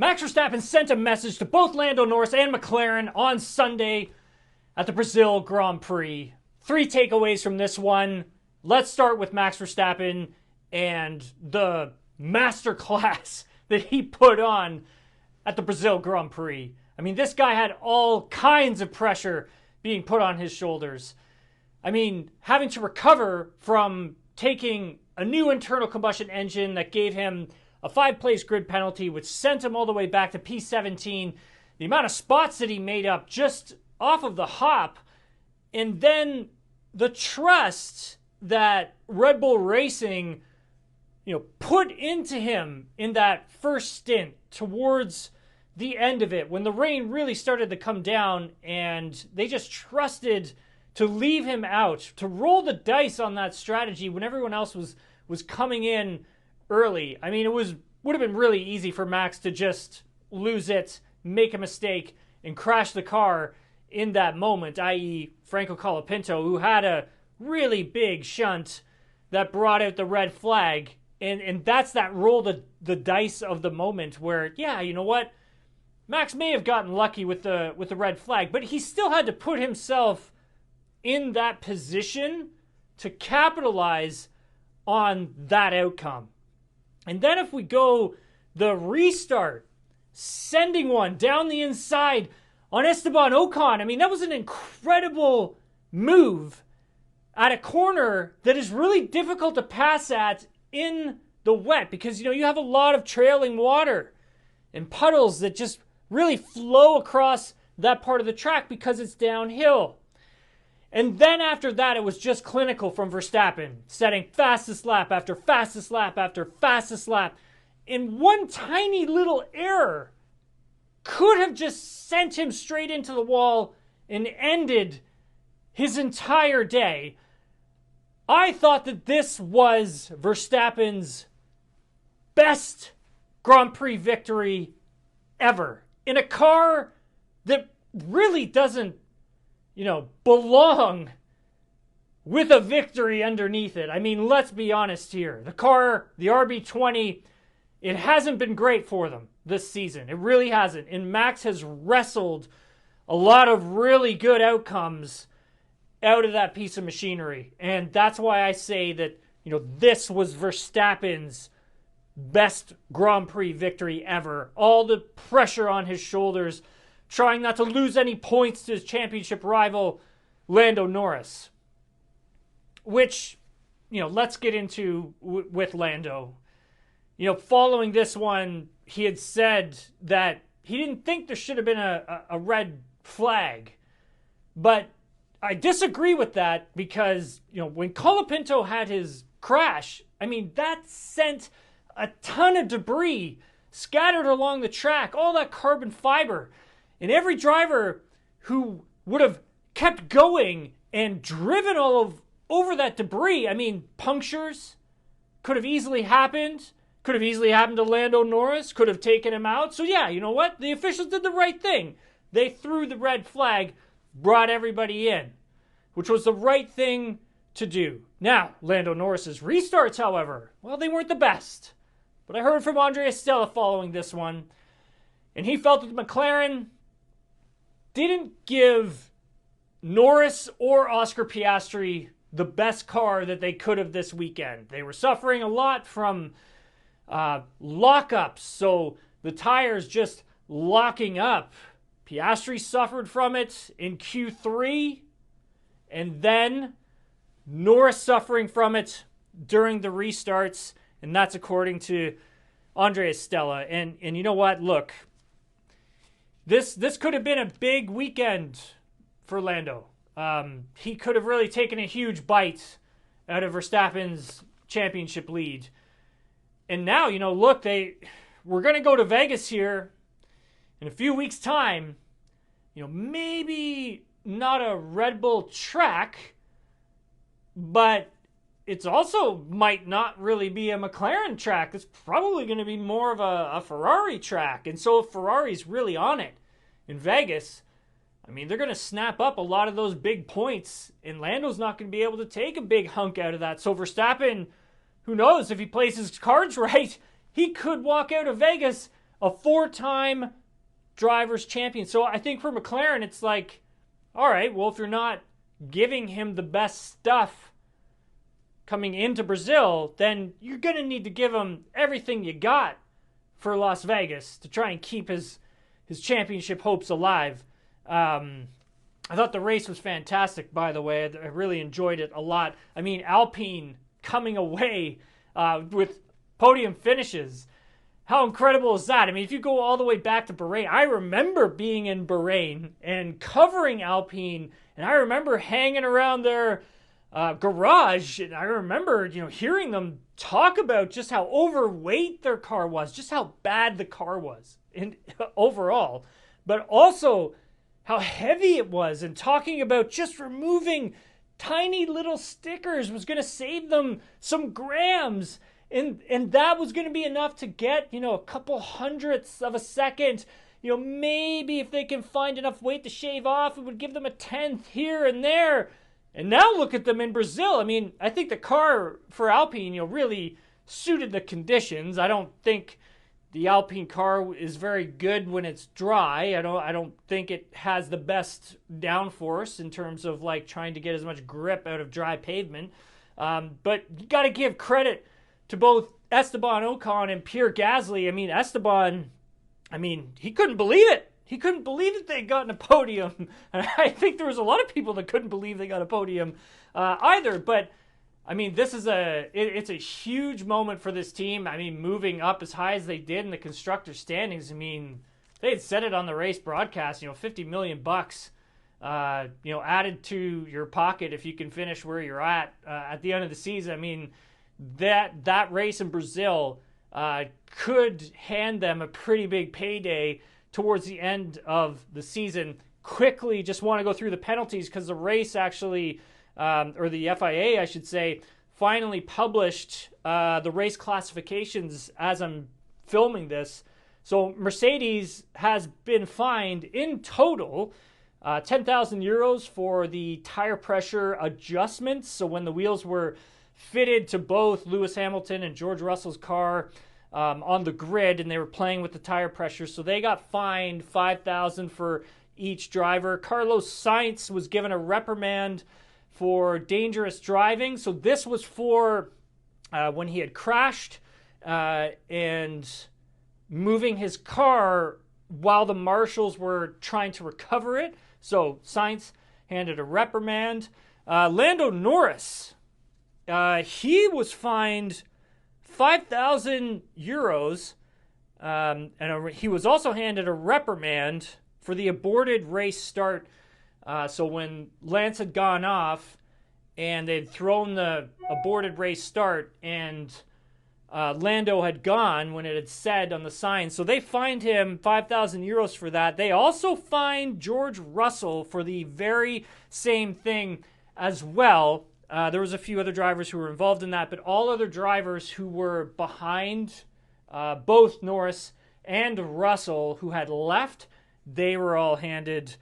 Max Verstappen sent a message to both Lando Norris and McLaren on Sunday at the Brazil Grand Prix. 3 takeaways from this one. Let's start with Max Verstappen and the masterclass that he put on at the Brazil Grand Prix. I mean, this guy had all kinds of pressure being put on his shoulders. I mean, having to recover from taking a new internal combustion engine that gave him a 5-place grid penalty, which sent him all the way back to P17. The amount of spots that he made up just off of the hop, and then the trust that Red Bull Racing, put into him in that first stint towards the end of it, when the rain really started to come down, and they just trusted to leave him out, to roll the dice on that strategy when everyone else was coming in early. I mean, would have been really easy for Max to just lose it, make a mistake, and crash the car in that moment, i.e. Franco Colapinto, who had a really big shunt that brought out the red flag. And that's that roll the dice of the moment where, yeah, you know what? Max may have gotten lucky with the red flag, but he still had to put himself in that position to capitalize on that outcome. And then if we go the restart, sending one down the inside on Esteban Ocon. I mean, that was an incredible move at a corner that is really difficult to pass at in the wet because, you have a lot of trailing water and puddles that just really flow across that part of the track because it's downhill. And then after that, it was just clinical from Verstappen, setting fastest lap after fastest lap after fastest lap. And one tiny little error could have just sent him straight into the wall and ended his entire day. I thought that this was Verstappen's best Grand Prix victory ever in a car that really doesn't belong with a victory underneath it. I mean, let's be honest here. The car, the RB20, it hasn't been great for them this season. It really hasn't. And Max has wrestled a lot of really good outcomes out of that piece of machinery. And that's why I say that, this was Verstappen's best Grand Prix victory ever. All the pressure on his shoulders, trying not to lose any points to his championship rival, Lando Norris. Which, let's get into with Lando. Following this one, he had said that he didn't think there should have been a red flag. But I disagree with that because, when Colapinto had his crash, I mean, that sent a ton of debris scattered along the track, all that carbon fiber. And every driver who would have kept going and driven over that debris, I mean, punctures could have easily happened. Could have easily happened to Lando Norris. Could have taken him out. So yeah, you know what? The officials did the right thing. They threw the red flag, brought everybody in, which was the right thing to do. Now, Lando Norris's restarts, however, well, they weren't the best. But I heard from Andrea Stella following this one, and he felt that McLaren didn't give Norris or Oscar Piastri the best car that they could have this weekend. They were suffering a lot from lockups, so the tires just locking up. Piastri suffered from it in Q3, and then Norris suffering from it during the restarts, and that's according to Andrea Stella. And you know what? Look, this could have been a big weekend for Lando. He could have really taken a huge bite out of Verstappen's championship lead. And now, look, we're going to go to Vegas here in a few weeks' time. Maybe not a Red Bull track, but it's also might not really be a McLaren track. It's probably going to be more of a Ferrari track. And so if Ferrari's really on it in Vegas, I mean, they're going to snap up a lot of those big points, and Lando's not going to be able to take a big hunk out of that. So Verstappen, who knows, if he plays his cards right, he could walk out of Vegas a 4-time drivers champion. So I think for McLaren, it's like, all right, well, if you're not giving him the best stuff coming into Brazil, then you're going to need to give him everything you got for Las Vegas to try and keep his championship hopes alive. I thought the race was fantastic, by the way. I really enjoyed it a lot. I mean, Alpine coming away with podium finishes. How incredible is that? I mean, if you go all the way back to Bahrain, I remember being in Bahrain and covering Alpine, and I remember hanging around their garage, and I remember, hearing them talk about just how overweight their car was, just how bad the car was overall, but also how heavy it was, and talking about just removing tiny little stickers was going to save them some grams, and that was going to be enough to get, a couple hundredths of a second. Maybe if they can find enough weight to shave off, it would give them a tenth here and there. And now look at them in Brazil. I mean, I think the car for Alpine, really suited the conditions. I don't think the Alpine car is very good when it's dry. I don't think it has the best downforce in terms of like trying to get as much grip out of dry pavement. But you got to give credit to both Esteban Ocon and Pierre Gasly. I mean, Esteban, he couldn't believe it. He couldn't believe that they'd gotten a podium. And I think there was a lot of people that couldn't believe they got a podium either. But, this is it's a huge moment for this team. Moving up as high as they did in the constructor standings. They had said it on the race broadcast, $50 million bucks, added to your pocket if you can finish where you're at the end of the season. That race in Brazil could hand them a pretty big payday towards the end of the season. Quickly, just want to go through the penalties because the race actually, or the FIA, I should say, finally published the race classifications as I'm filming this. So Mercedes has been fined in total 10,000 euros for the tire pressure adjustments. So when the wheels were fitted to both Lewis Hamilton and George Russell's car on the grid, and they were playing with the tire pressure, so they got fined 5,000 for each driver. Carlos Sainz was given a reprimand for dangerous driving. So this was for when he had crashed and moving his car while the marshals were trying to recover it. So Sainz handed a reprimand. Lando Norris, he was fined 5,000 euros, and he was also handed a reprimand for the aborted race start. So when Lance had gone off and they'd thrown the aborted race start, and Lando had gone when it had said on the sign. So they fined him 5,000 euros for that. They also fined George Russell for the very same thing as well. There was a few other drivers who were involved in that, but all other drivers who were behind both Norris and Russell who had left, they were all handed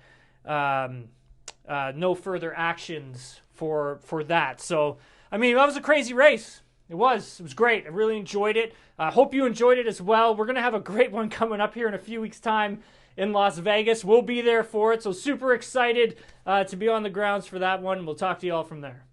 no further actions for that. So, that was a crazy race. It was great. I really enjoyed it. I hope you enjoyed it as well. We're going to have a great one coming up here in a few weeks' time in Las Vegas. We'll be there for it, so super excited to be on the grounds for that one. We'll talk to you all from there.